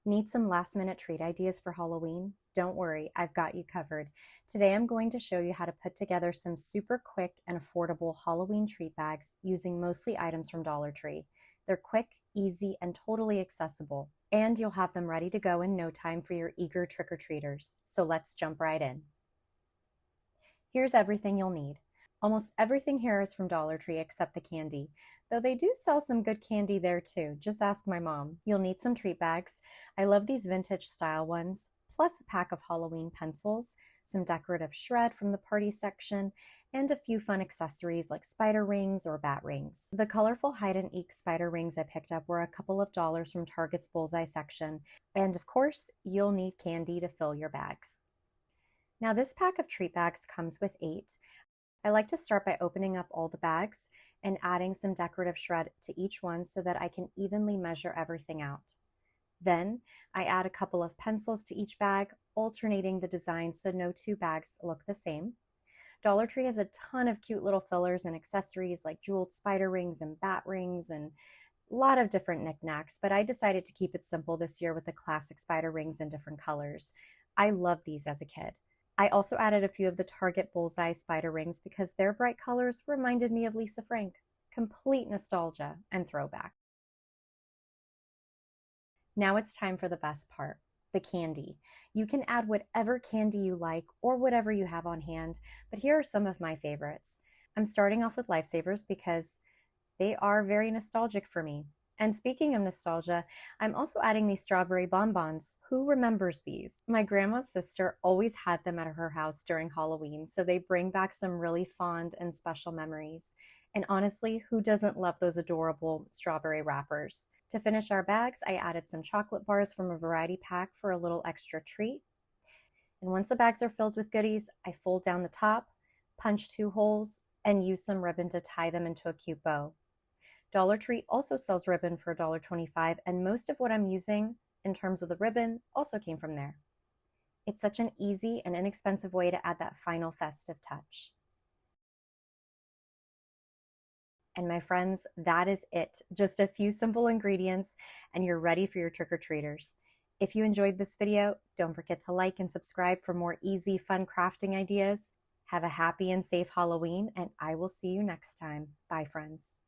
Need some last-minute treat ideas for Halloween? Don't worry, I've got you covered. Today I'm going to show you how to put together some super quick and affordable Halloween treat bags using mostly items from Dollar Tree. They're quick, easy, and totally accessible, and you'll have them ready to go in no time for your eager trick-or-treaters. So let's jump right in. Here's everything you'll need. Almost everything here is from Dollar Tree except the candy, though they do sell some good candy there too. Just ask my mom. You'll need some treat bags. I love these vintage style ones, plus a pack of Halloween pencils, some decorative shred from the party section, and a few fun accessories like spider rings or bat rings. The colorful hide and eek spider rings I picked up were a couple of dollars from Target's bullseye section, and of course, you'll need candy to fill your bags. Now this pack of treat bags comes with 8. I like to start by opening up all the bags and adding some decorative shred to each one so that I can evenly measure everything out. Then I add a couple of pencils to each bag, alternating the designs so no two bags look the same. Dollar Tree has a ton of cute little fillers and accessories like jeweled spider rings and bat rings and a lot of different knickknacks, but I decided to keep it simple this year with the classic spider rings in different colors. I loved these as a kid. I also added a few of the Target bullseye spider rings because their bright colors reminded me of Lisa Frank. Complete nostalgia and throwback. Now it's time for the best part, the candy. You can add whatever candy you like or whatever you have on hand, but here are some of my favorites. I'm starting off with Lifesavers because they are very nostalgic for me. And speaking of nostalgia, I'm also adding these strawberry bonbons. Who remembers these? My grandma's sister always had them at her house during Halloween, so they bring back some really fond and special memories. And honestly, who doesn't love those adorable strawberry wrappers? To finish our bags, I added some chocolate bars from a variety pack for a little extra treat. And once the bags are filled with goodies, I fold down the top, punch 2 holes, and use some ribbon to tie them into a cute bow. Dollar Tree also sells ribbon for $1.25, and most of what I'm using in terms of the ribbon also came from there. It's such an easy and inexpensive way to add that final festive touch. And my friends, that is it. Just a few simple ingredients, and you're ready for your trick-or-treaters. If you enjoyed this video, don't forget to like and subscribe for more easy, fun crafting ideas. Have a happy and safe Halloween, and I will see you next time. Bye, friends.